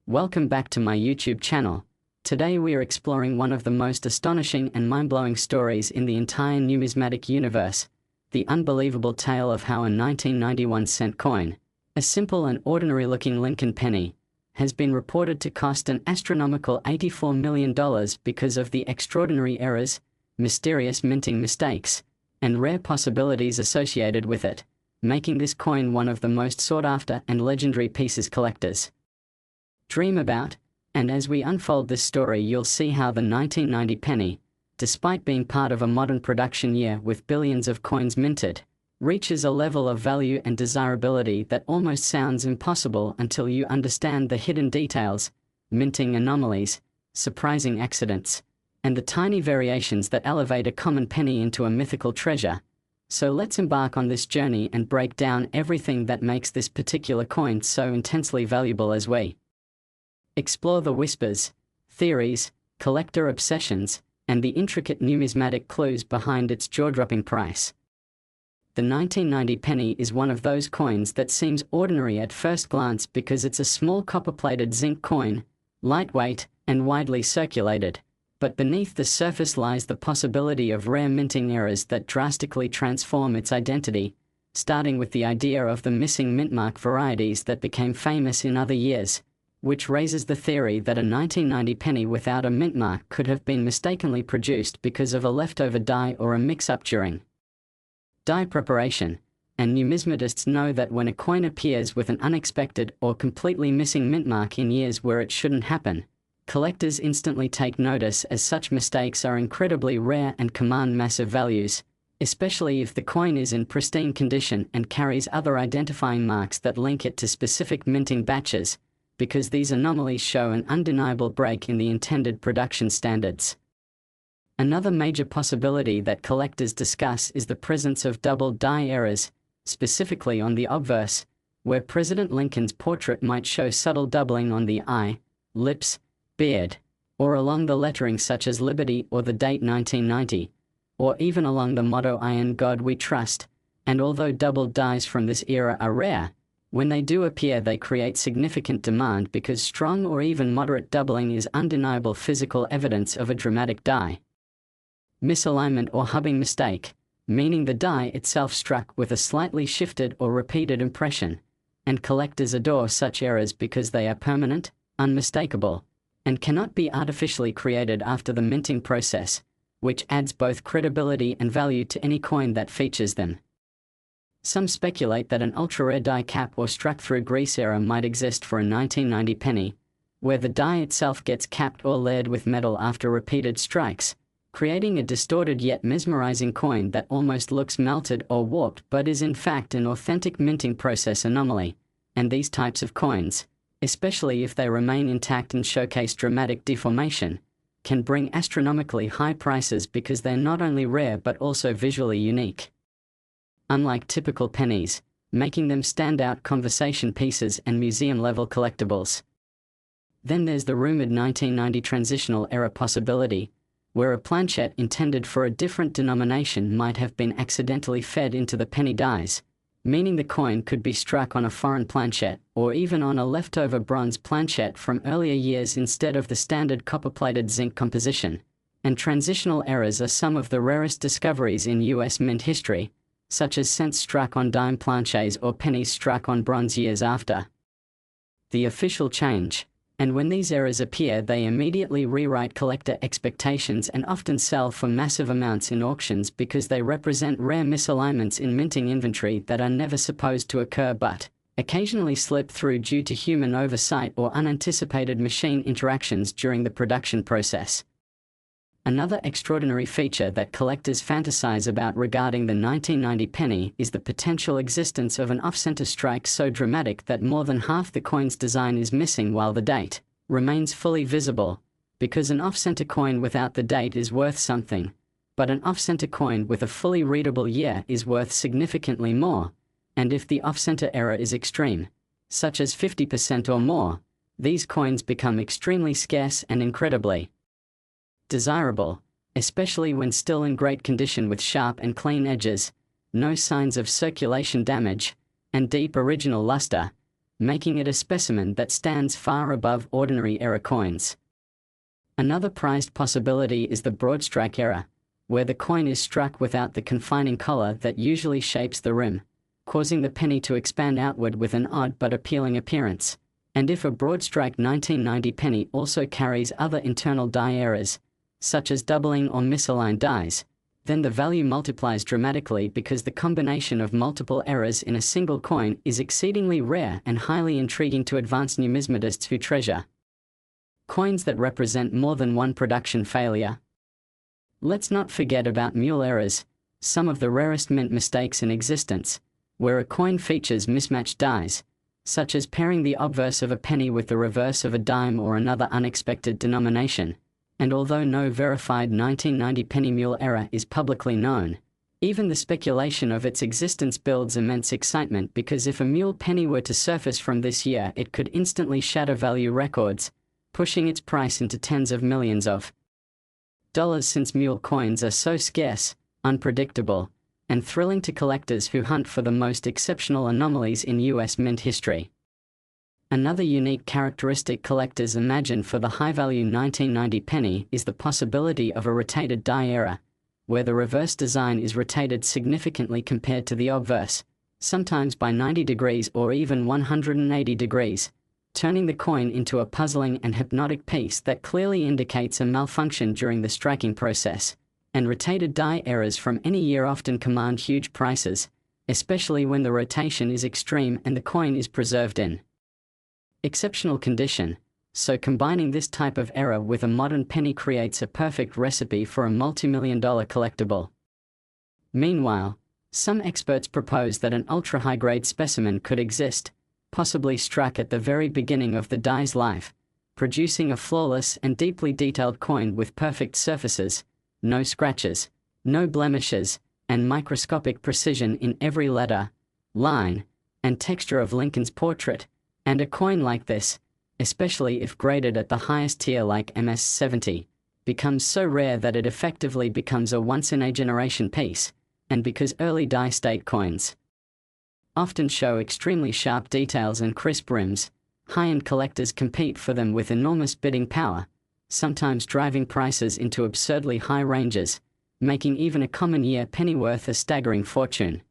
Welcome back to my YouTube channel. Today we are exploring one of the most astonishing and mind-blowing stories in the entire numismatic universe, the unbelievable tale of how a 1991 cent coin, a simple and ordinary-looking Lincoln penny, has been reported to cost an astronomical $84 million because of the extraordinary errors, mysterious minting mistakes, and rare possibilities associated with it, making this coin one of the most sought-after and legendary pieces collectors dream about. And as we unfold this story, you'll see how the 1990 penny, despite being part of a modern production year with billions of coins minted, reaches a level of value and desirability that almost sounds impossible until you understand the hidden details, minting anomalies, surprising accidents, and the tiny variations that elevate a common penny into a mythical treasure. So let's embark on this journey and break down everything that makes this particular coin so intensely valuable as we explore the whispers, theories, collector obsessions, and the intricate numismatic clues behind its jaw-dropping price. The 1990 penny is one of those coins that seems ordinary at first glance because it's a small copper-plated zinc coin, lightweight, and widely circulated. But beneath the surface lies the possibility of rare minting errors that drastically transform its identity, starting with the idea of the missing mintmark varieties that became famous in other years, which raises the theory that a 1990 penny without a mintmark could have been mistakenly produced because of a leftover die or a mix-up during die preparation. And numismatists know that when a coin appears with an unexpected or completely missing mintmark in years where it shouldn't happen, collectors instantly take notice, as such mistakes are incredibly rare and command massive values, especially if the coin is in pristine condition and carries other identifying marks that link it to specific minting batches, because these anomalies show an undeniable break in the intended production standards. Another major possibility that collectors discuss is the presence of double die errors, specifically on the obverse, where President Lincoln's portrait might show subtle doubling on the eye, lips, beard, or along the lettering such as Liberty or the date 1990, or even along the motto "I in God We Trust." And although double dies from this era are rare, when they do appear they create significant demand because strong or even moderate doubling is undeniable physical evidence of a dramatic die misalignment or hubbing mistake, meaning the die itself struck with a slightly shifted or repeated impression. And collectors adore such errors because they are permanent, unmistakable, and cannot be artificially created after the minting process, which adds both credibility and value to any coin that features them. Some speculate that an ultra-rare die cap or struck-through grease error might exist for a 1990 penny, where the die itself gets capped or layered with metal after repeated strikes, creating a distorted yet mesmerizing coin that almost looks melted or warped but is in fact an authentic minting process anomaly. And these types of coins, especially if they remain intact and showcase dramatic deformation, can bring astronomically high prices because they're not only rare but also visually unique, unlike typical pennies, making them standout conversation pieces and museum-level collectibles. Then there's the rumored 1990 transitional error possibility, where a planchette intended for a different denomination might have been accidentally fed into the penny dies, meaning the coin could be struck on a foreign planchette or even on a leftover bronze planchette from earlier years instead of the standard copper-plated zinc composition. And transitional errors are some of the rarest discoveries in US mint history, such as cents struck on dime planches or pennies struck on bronze years after the official change. And when these errors appear, they immediately rewrite collector expectations and often sell for massive amounts in auctions because they represent rare misalignments in minting inventory that are never supposed to occur but occasionally slip through due to human oversight or unanticipated machine interactions during the production process. Another extraordinary feature that collectors fantasize about regarding the 1990 penny is the potential existence of an off-center strike so dramatic that more than half the coin's design is missing while the date remains fully visible, because an off-center coin without the date is worth something, but an off-center coin with a fully readable year is worth significantly more. And if the off-center error is extreme, such as 50% or more, these coins become extremely scarce and incredibly desirable, especially when still in great condition with sharp and clean edges, no signs of circulation damage, and deep original luster, making it a specimen that stands far above ordinary era coins. Another prized possibility is the broadstrike era, where the coin is struck without the confining collar that usually shapes the rim, causing the penny to expand outward with an odd but appealing appearance. And if a broadstrike 1990 penny also carries other internal die errors, such as doubling or misaligned dies, then the value multiplies dramatically because the combination of multiple errors in a single coin is exceedingly rare and highly intriguing to advanced numismatists who treasure coins that represent more than one production failure. Let's not forget about mule errors, some of the rarest mint mistakes in existence, where a coin features mismatched dies, such as pairing the obverse of a penny with the reverse of a dime or another unexpected denomination. And although no verified 1990 penny mule error is publicly known, even the speculation of its existence builds immense excitement, because if a mule penny were to surface from this year, it could instantly shatter value records, pushing its price into tens of millions of dollars, since mule coins are so scarce, unpredictable, and thrilling to collectors who hunt for the most exceptional anomalies in US mint history. Another unique characteristic collectors imagine for the high-value 1990 penny is the possibility of a rotated die error, where the reverse design is rotated significantly compared to the obverse, sometimes by 90 degrees or even 180 degrees, turning the coin into a puzzling and hypnotic piece that clearly indicates a malfunction during the striking process. And rotated die errors from any year often command huge prices, especially when the rotation is extreme and the coin is preserved in exceptional condition. So combining this type of error with a modern penny creates a perfect recipe for a multi-million-dollar collectible. Meanwhile, some experts propose that an ultra-high-grade specimen could exist, possibly struck at the very beginning of the die's life, producing a flawless and deeply detailed coin with perfect surfaces, no scratches, no blemishes, and microscopic precision in every letter, line, and texture of Lincoln's portrait. And a coin like this, especially if graded at the highest tier like MS-70, becomes so rare that it effectively becomes a once-in-a-generation piece. And because early die-state coins often show extremely sharp details and crisp rims, high-end collectors compete for them with enormous bidding power, sometimes driving prices into absurdly high ranges, making even a common year penny worth a staggering fortune.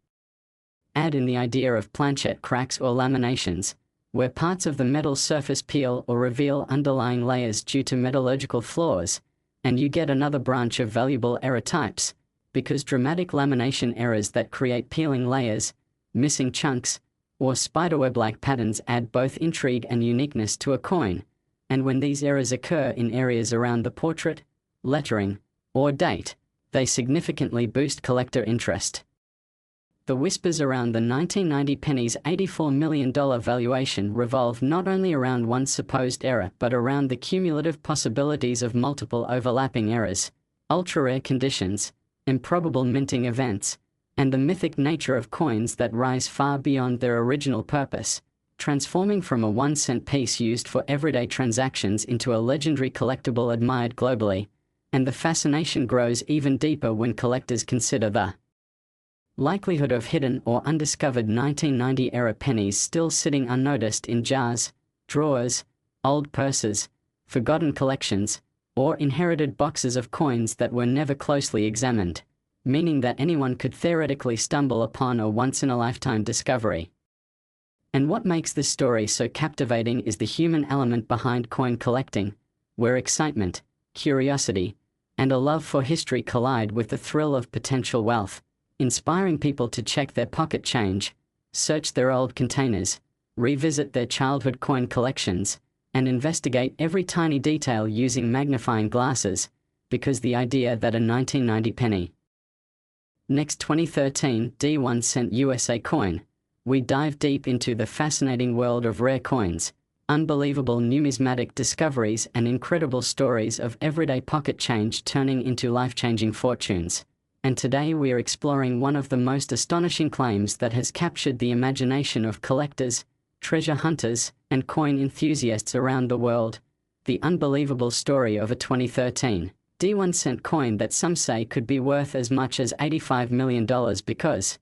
Add in the idea of planchette cracks or laminations, where parts of the metal surface peel or reveal underlying layers due to metallurgical flaws, and you get another branch of valuable error types, because dramatic lamination errors that create peeling layers, missing chunks, or spiderweb-like patterns add both intrigue and uniqueness to a coin. And when these errors occur in areas around the portrait, lettering, or date, they significantly boost collector interest. The whispers around the 1990 penny's $84 million valuation revolve not only around one supposed error but around the cumulative possibilities of multiple overlapping errors, ultra-rare conditions, improbable minting events, and the mythic nature of coins that rise far beyond their original purpose, transforming from a 1-cent piece used for everyday transactions into a legendary collectible admired globally. And the fascination grows even deeper when collectors consider the likelihood of hidden or undiscovered 1990-era pennies still sitting unnoticed in jars, drawers, old purses, forgotten collections, or inherited boxes of coins that were never closely examined, meaning that anyone could theoretically stumble upon a once-in-a-lifetime discovery. And what makes this story so captivating is the human element behind coin collecting, where excitement, curiosity, and a love for history collide with the thrill of potential wealth, inspiring people to check their pocket change, search their old containers, revisit their childhood coin collections, and investigate every tiny detail using magnifying glasses, because the idea that a 1990 penny next 2013 D1 cent USA coin, we dive deep into the fascinating world of rare coins, unbelievable numismatic discoveries, and incredible stories of everyday pocket change turning into life-changing fortunes. And today we are exploring one of the most astonishing claims that has captured the imagination of collectors, treasure hunters, and coin enthusiasts around the world, the unbelievable story of a 2013 D1 cent coin that some say could be worth as much as $85 million because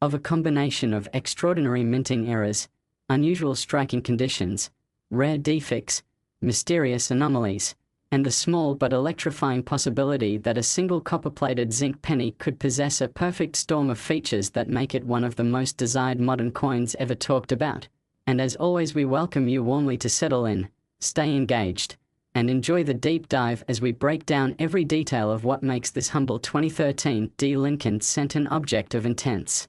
of a combination of extraordinary minting errors, unusual striking conditions, rare defects, mysterious anomalies, and the small but electrifying possibility that a single copper-plated zinc penny could possess a perfect storm of features that make it one of the most desired modern coins ever talked about. And as always, we welcome you warmly to settle in, stay engaged, and enjoy the deep dive as we break down every detail of what makes this humble 2013 D. Lincoln Cent an object of intense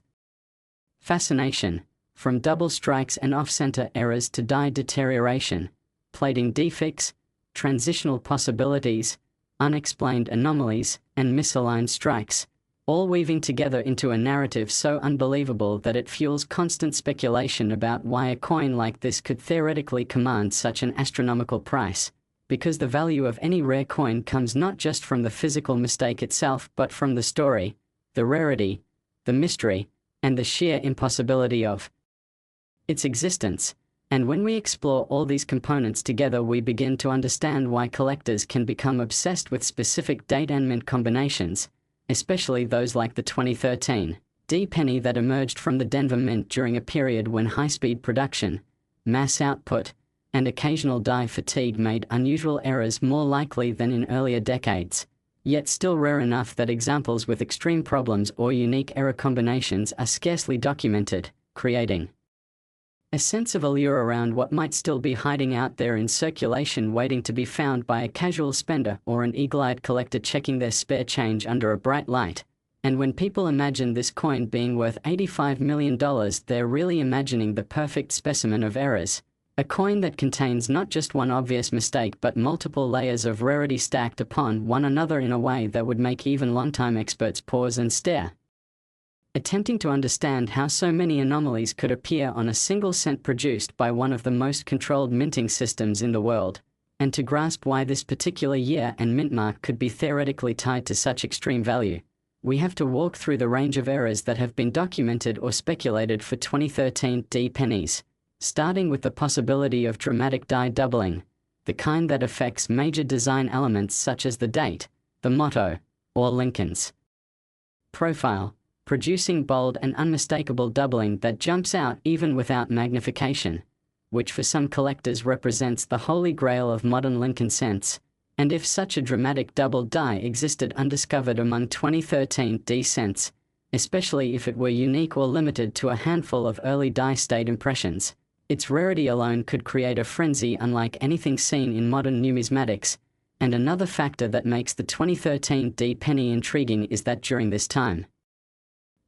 fascination. From double strikes and off-center errors to die deterioration, plating defects, transitional possibilities, unexplained anomalies, and misaligned strikes, all weaving together into a narrative so unbelievable that it fuels constant speculation about why a coin like this could theoretically command such an astronomical price. Because the value of any rare coin comes not just from the physical mistake itself but from the story, the rarity, the mystery, and the sheer impossibility of its existence. And when we explore all these components together, we begin to understand why collectors can become obsessed with specific date and mint combinations, especially those like the 2013 D penny that emerged from the Denver Mint during a period when high-speed production, mass output, and occasional die fatigue made unusual errors more likely than in earlier decades, yet still rare enough that examples with extreme problems or unique error combinations are scarcely documented, creating a sense of allure around what might still be hiding out there in circulation, waiting to be found by a casual spender or an eagle-eyed collector checking their spare change under a bright light. And when people imagine this coin being worth $85 million, they're really imagining the perfect specimen of errors. A coin that contains not just one obvious mistake but multiple layers of rarity stacked upon one another in a way that would make even longtime experts pause and stare, attempting to understand how so many anomalies could appear on a single cent produced by one of the most controlled minting systems in the world, and to grasp why this particular year and mint mark could be theoretically tied to such extreme value. We have to walk through the range of errors that have been documented or speculated for 2013 D pennies, starting with the possibility of dramatic die doubling, the kind that affects major design elements such as the date, the motto, or Lincoln's profile, producing bold and unmistakable doubling that jumps out even without magnification, which for some collectors represents the holy grail of modern Lincoln cents. And if such a dramatic double die existed undiscovered among 2013 D cents, especially if it were unique or limited to a handful of early die-state impressions, its rarity alone could create a frenzy unlike anything seen in modern numismatics. And another factor that makes the 2013 D penny intriguing is that during this time,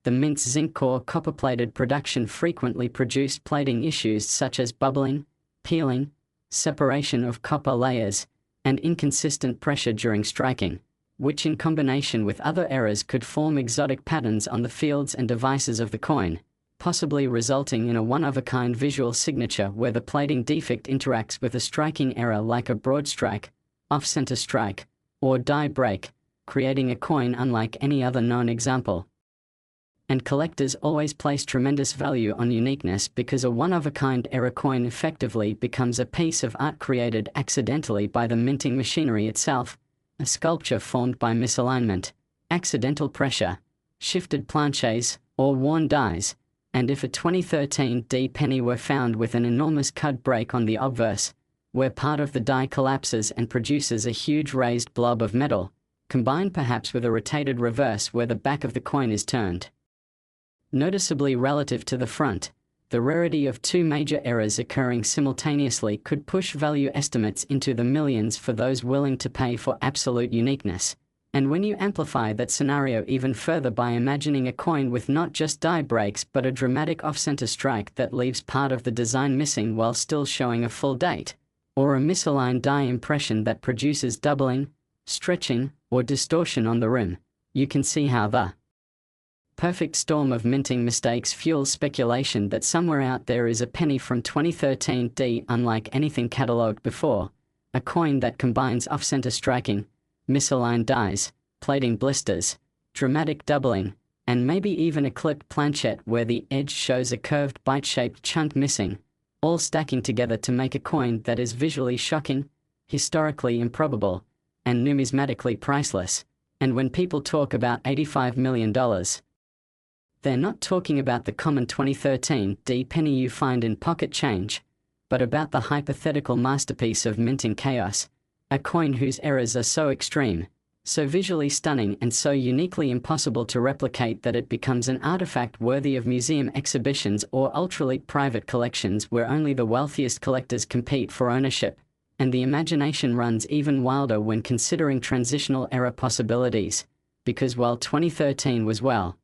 the mint's zinc core copper-plated production frequently produced plating issues such as bubbling, peeling, separation of copper layers, and inconsistent pressure during striking, which in combination with other errors could form exotic patterns on the fields and devices of the coin, possibly resulting in a one-of-a-kind visual signature where the plating defect interacts with a striking error like a broad strike, off-center strike, or die break, creating a coin unlike any other known example. And collectors always place tremendous value on uniqueness because a one-of-a-kind error coin effectively becomes a piece of art created accidentally by the minting machinery itself, a sculpture formed by misalignment, accidental pressure, shifted planches, or worn dies. And if a 2013 D penny were found with an enormous cut break on the obverse, where part of the die collapses and produces a huge raised blob of metal, combined perhaps with a rotated reverse where the back of the coin is turned noticeably relative to the front, the rarity of two major errors occurring simultaneously could push value estimates into the millions for those willing to pay for absolute uniqueness. And when you amplify that scenario even further by imagining a coin with not just die breaks but a dramatic off-center strike that leaves part of the design missing while still showing a full date, or a misaligned die impression that produces doubling, stretching, or distortion on the rim, you can see how the perfect storm of minting mistakes fuels speculation that somewhere out there is a penny from 2013 D unlike anything catalogued before, a coin that combines off-center striking, misaligned dies, plating blisters, dramatic doubling, and maybe even a clipped planchette where the edge shows a curved bite-shaped chunk missing, all stacking together to make a coin that is visually shocking, historically improbable, and numismatically priceless. And when people talk about $85 million, They're not talking about the common 2013 D penny you find in pocket change, but about the hypothetical masterpiece of minting chaos, a coin whose errors are so extreme, so visually stunning and so uniquely impossible to replicate that it becomes an artifact worthy of museum exhibitions or ultra-elite private collections where only the wealthiest collectors compete for ownership. And the imagination runs even wilder when considering transitional era possibilities, because while 2013 was well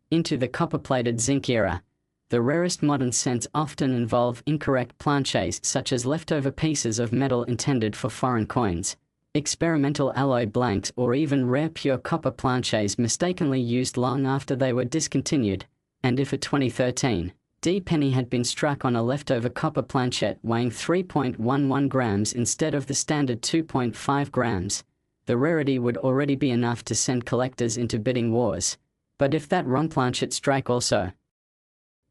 into the copper-plated zinc era, the rarest modern cents often involve incorrect planches such as leftover pieces of metal intended for foreign coins, experimental alloy blanks, or even rare pure copper planches mistakenly used long after they were discontinued. And if a 2013 D penny had been struck on a leftover copper planchet weighing 3.11 grams instead of the standard 2.5 grams, the rarity would already be enough to send collectors into bidding wars. But if that wrong planchet strike also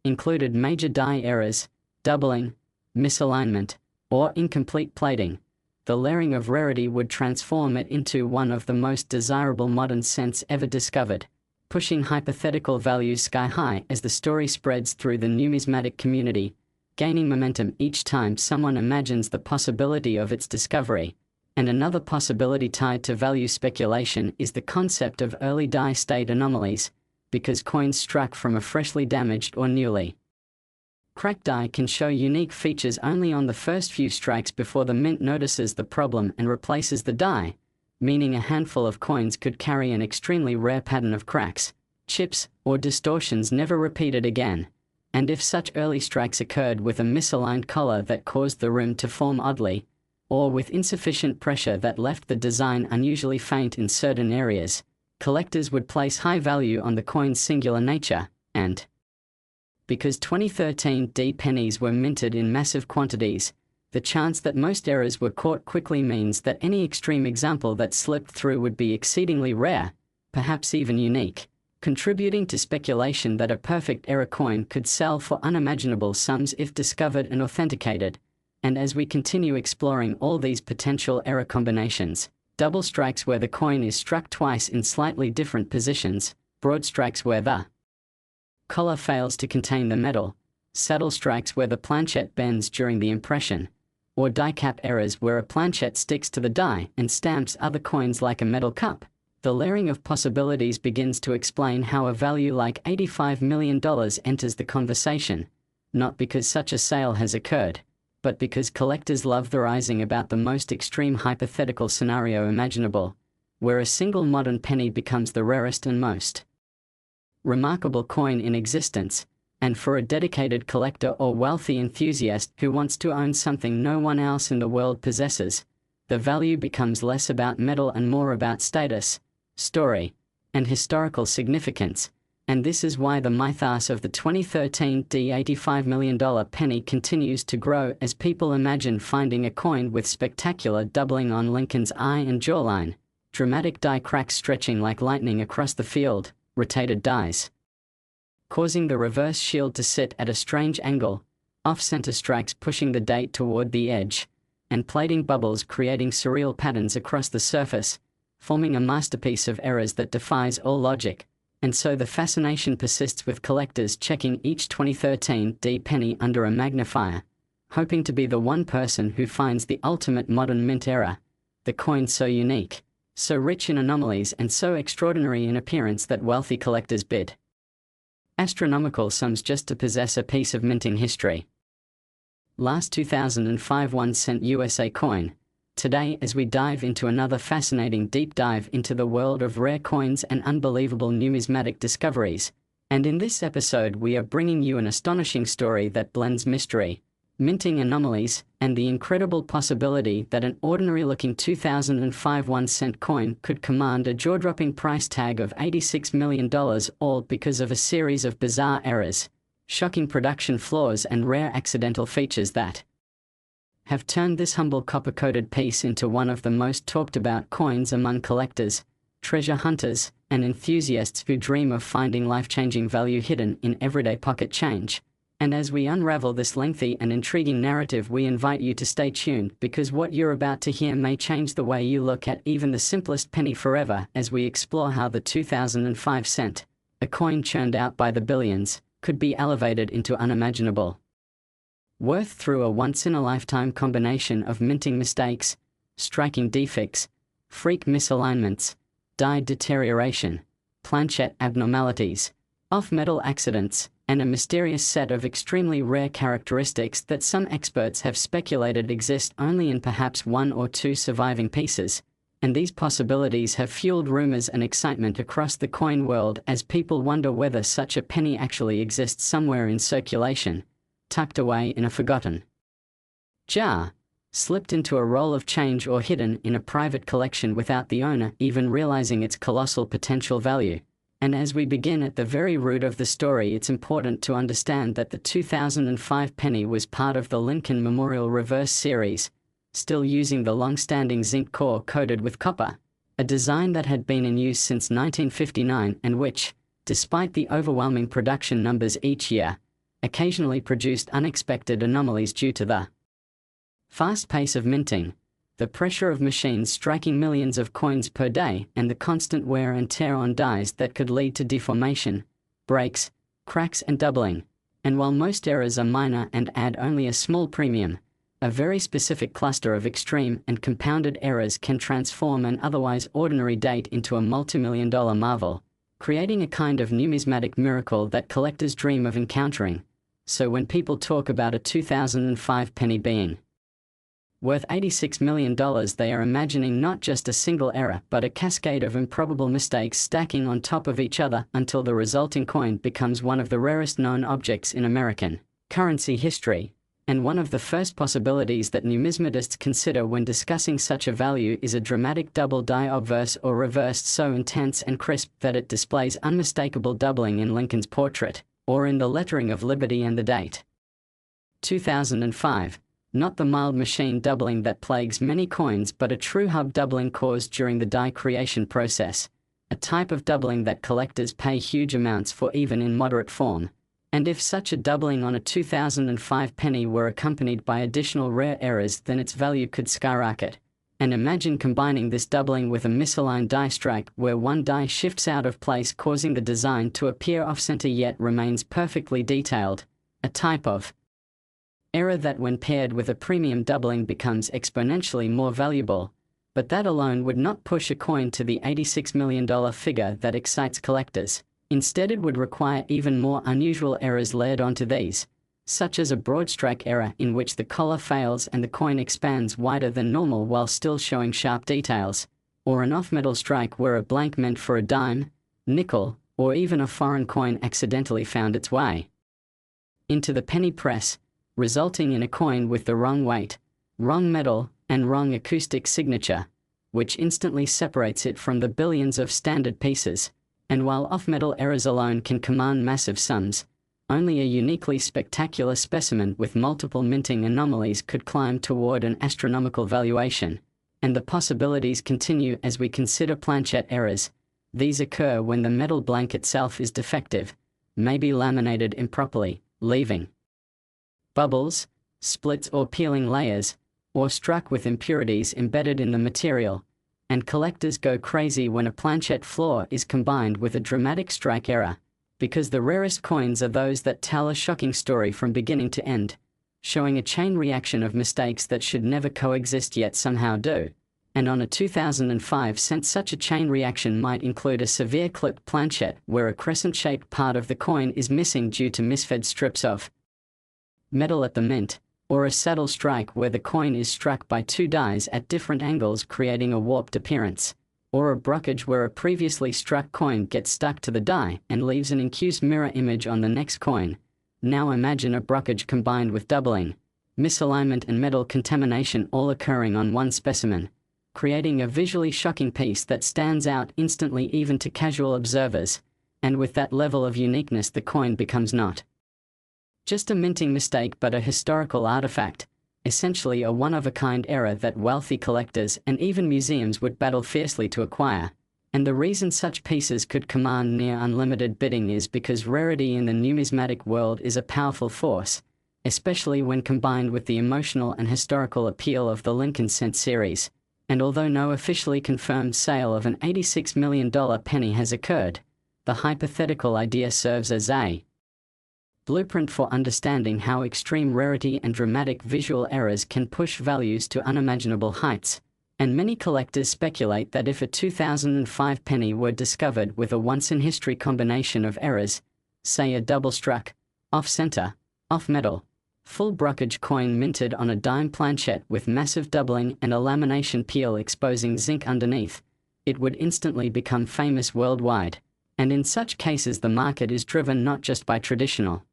included major die errors, doubling, misalignment, or incomplete plating, the layering of rarity would transform it into one of the most desirable modern cents ever discovered, pushing hypothetical values sky high as the story spreads through the numismatic community, gaining momentum each time someone imagines the possibility of its discovery. And another possibility tied to value speculation is the concept of early die state anomalies, because coins struck from a freshly damaged or newly cracked die can show unique features only on the first few strikes before the mint notices the problem and replaces the die, meaning a handful of coins could carry an extremely rare pattern of cracks, chips, or distortions never repeated again. And if such early strikes occurred with a misaligned collar that caused the rim to form oddly, or with insufficient pressure that left the design unusually faint in certain areas, collectors would place high value on the coin's singular nature. And because 2013 D pennies were minted in massive quantities, the chance that most errors were caught quickly means that any extreme example that slipped through would be exceedingly rare, perhaps even unique, contributing to speculation that a perfect error coin could sell for unimaginable sums if discovered and authenticated. And as we continue exploring all these potential error combinations, double strikes where the coin is struck twice in slightly different positions, broad strikes where the collar fails to contain the metal, saddle strikes where the planchet bends during the impression, or die cap errors where a planchet sticks to the die and stamps other coins like a metal cup. The layering of possibilities begins to explain how a value like $85 million enters the conversation, not because such a sale has occurred, but because collectors love theorizing about the most extreme hypothetical scenario imaginable, where a single modern penny becomes the rarest and most remarkable coin in existence. And for a dedicated collector or wealthy enthusiast who wants to own something no one else in the world possesses, the value becomes less about metal and more about status, story, and historical significance. And this is why the mythos of the 2013 $85 million penny continues to grow as people imagine finding a coin with spectacular doubling on Lincoln's eye and jawline, dramatic die cracks stretching like lightning across the field, rotated dies causing the reverse shield to sit at a strange angle, off-center strikes pushing the date toward the edge, and plating bubbles creating surreal patterns across the surface, forming a masterpiece of errors that defies all logic. And so the fascination persists with collectors checking each 2013 D penny under a magnifier, hoping to be the one person who finds the ultimate modern mint error, the coin so unique, so rich in anomalies and so extraordinary in appearance that wealthy collectors bid astronomical sums just to possess a piece of minting history. Last 2005 1-cent USA coin. Today, as we dive into another fascinating deep dive into the world of rare coins and unbelievable numismatic discoveries. And in this episode we are bringing you an astonishing story that blends mystery, minting anomalies, and the incredible possibility that an ordinary-looking 2005 1-cent coin could command a jaw-dropping price tag of $86 million, all because of a series of bizarre errors, shocking production flaws and rare accidental features that have turned this humble copper-coated piece into one of the most talked-about coins among collectors, treasure hunters, and enthusiasts who dream of finding life-changing value hidden in everyday pocket change. And as we unravel this lengthy and intriguing narrative, we invite you to stay tuned, because what you're about to hear may change the way you look at even the simplest penny forever, as we explore how the 2005 cent a coin churned out by the billions, could be elevated into unimaginable worth through a once-in-a-lifetime combination of minting mistakes, striking defects, freak misalignments, die deterioration, planchette abnormalities, off-metal accidents, and a mysterious set of extremely rare characteristics that some experts have speculated exist only in perhaps one or two surviving pieces. And these possibilities have fueled rumors and excitement across the coin world as people wonder whether such a penny actually exists somewhere in circulation, tucked away in a forgotten jar, slipped into a roll of change, or hidden in a private collection without the owner even realizing its colossal potential value. And as we begin at the very root of the story, it's important to understand that the 2005 penny was part of the Lincoln Memorial Reverse Series, still using the long-standing zinc core coated with copper, a design that had been in use since 1959 and which, despite the overwhelming production numbers each year, occasionally produced unexpected anomalies due to the fast pace of minting, the pressure of machines striking millions of coins per day, and the constant wear and tear on dies that could lead to deformation, breaks, cracks, and doubling. And while most errors are minor and add only a small premium, a very specific cluster of extreme and compounded errors can transform an otherwise ordinary date into a multimillion-dollar marvel, creating a kind of numismatic miracle that collectors dream of encountering. So when people talk about a 2005 penny being worth $86 million, they are imagining not just a single error but a cascade of improbable mistakes stacking on top of each other until the resulting coin becomes one of the rarest known objects in American currency history. And one of the first possibilities that numismatists consider when discussing such a value is a dramatic double die obverse or reversed so intense and crisp that it displays unmistakable doubling in Lincoln's portrait, or in the lettering of Liberty and the date 2005. Not the mild machine doubling that plagues many coins, but a true hub doubling caused during the die creation process, a type of doubling that collectors pay huge amounts for even in moderate form. And if such a doubling on a 2005 penny were accompanied by additional rare errors, then its value could skyrocket. And imagine combining this doubling with a misaligned die strike where one die shifts out of place, causing the design to appear off-center yet remains perfectly detailed, a type of error that when paired with a premium doubling becomes exponentially more valuable. But that alone would not push a coin to the $86 million figure that excites collectors. Instead, it would require even more unusual errors layered onto these, such as a broad strike error in which the collar fails and the coin expands wider than normal while still showing sharp details, or an off-metal strike where a blank meant for a dime, nickel, or even a foreign coin accidentally found its way into the penny press, resulting in a coin with the wrong weight, wrong metal, and wrong acoustic signature, which instantly separates it from the billions of standard pieces. And while off-metal errors alone can command massive sums, only a uniquely spectacular specimen with multiple minting anomalies could climb toward an astronomical valuation. And the possibilities continue as we consider planchette errors. These occur when the metal blank itself is defective, maybe laminated improperly, leaving bubbles, splits or peeling layers, or struck with impurities embedded in the material. And collectors go crazy when a planchette flaw is combined with a dramatic strike error, because the rarest coins are those that tell a shocking story from beginning to end, showing a chain reaction of mistakes that should never coexist yet somehow do. And on a 2005 cent, such a chain reaction might include a severe clipped planchette where a crescent-shaped part of the coin is missing due to misfed strips of metal at the mint, or a saddle strike where the coin is struck by two dies at different angles creating a warped appearance, or a brockage where a previously struck coin gets stuck to the die and leaves an incused mirror image on the next coin. Now imagine a brockage combined with doubling, misalignment and metal contamination all occurring on one specimen, creating a visually shocking piece that stands out instantly even to casual observers. And with that level of uniqueness, the coin becomes not just a minting mistake but a historical artifact, essentially a one-of-a-kind error that wealthy collectors and even museums would battle fiercely to acquire. And the reason such pieces could command near unlimited bidding is because rarity in the numismatic world is a powerful force, especially when combined with the emotional and historical appeal of the Lincoln cent series. And although no officially confirmed sale of an $86 million penny has occurred, The hypothetical idea serves as a blueprint for understanding how extreme rarity and dramatic visual errors can push values to unimaginable heights, and many collectors speculate that if a 2005 penny were discovered with a once-in-history combination of errors, say a double-struck, off-center, off-metal, full brokerage coin minted on a dime planchette with massive doubling and a lamination peel exposing zinc underneath, it would instantly become famous worldwide, and in such cases the market is driven not just by traditional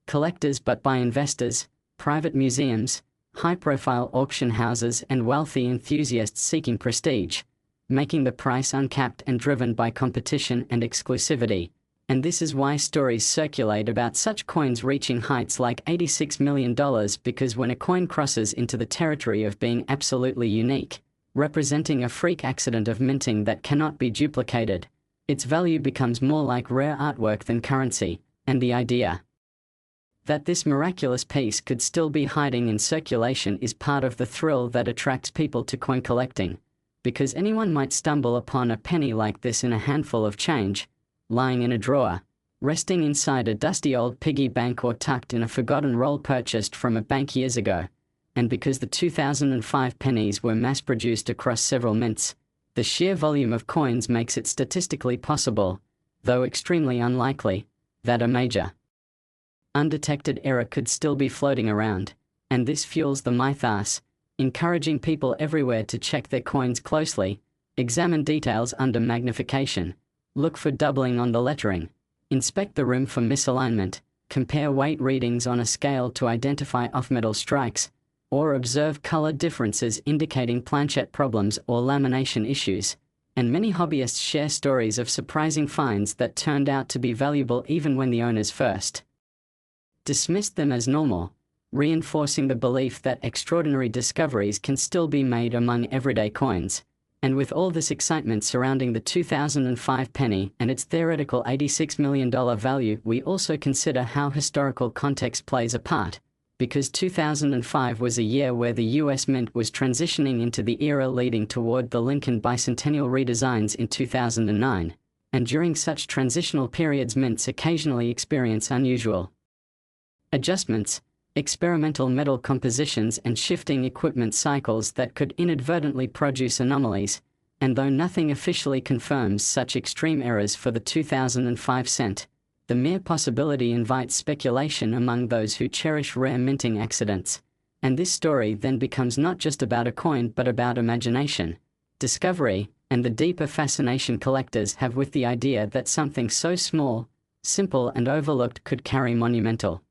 collectors but by investors, private museums, high-profile auction houses and wealthy enthusiasts seeking prestige, making the price uncapped and driven by competition and exclusivity. And this is why stories circulate about such coins reaching heights like $86 million, because when a coin crosses into the territory of being absolutely unique, representing a freak accident of minting that cannot be duplicated, its value becomes more like rare artwork than currency, and the idea that this miraculous piece could still be hiding in circulation is part of the thrill that attracts people to coin collecting, because anyone might stumble upon a penny like this in a handful of change, lying in a drawer, resting inside a dusty old piggy bank or tucked in a forgotten roll purchased from a bank years ago. And because the 2005 pennies were mass-produced across several mints, the sheer volume of coins makes it statistically possible, though extremely unlikely, that a major undetected error could still be floating around, and this fuels the mythos, encouraging people everywhere to check their coins closely, examine details under magnification, look for doubling on the lettering, inspect the rim for misalignment, compare weight readings on a scale to identify off-metal strikes, or observe color differences indicating planchette problems or lamination issues. And many hobbyists share stories of surprising finds that turned out to be valuable even when the owners first dismissed them as normal, reinforcing the belief that extraordinary discoveries can still be made among everyday coins. And with all this excitement surrounding the 2005 penny and its theoretical $86 million value, we also consider how historical context plays a part, because 2005 was a year where the US Mint was transitioning into the era leading toward the Lincoln bicentennial redesigns in 2009, and during such transitional periods mints occasionally experience unusual adjustments, experimental metal compositions and shifting equipment cycles that could inadvertently produce anomalies, and though nothing officially confirms such extreme errors for the 2005 cent, the mere possibility invites speculation among those who cherish rare minting accidents. And this story then becomes not just about a coin but about imagination, discovery, and the deeper fascination collectors have with the idea that something so small, simple and overlooked could carry monumental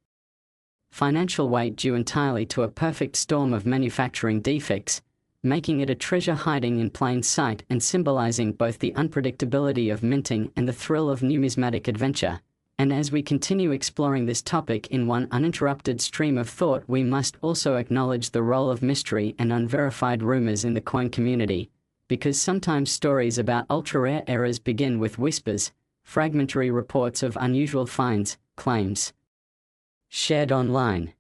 financial weight due entirely to a perfect storm of manufacturing defects, making it a treasure hiding in plain sight and symbolizing both the unpredictability of minting and the thrill of numismatic adventure. And as we continue exploring this topic in one uninterrupted stream of thought, we must also acknowledge the role of mystery and unverified rumors in the coin community, because sometimes stories about ultra-rare errors begin with whispers, fragmentary reports of unusual finds, claims shared online,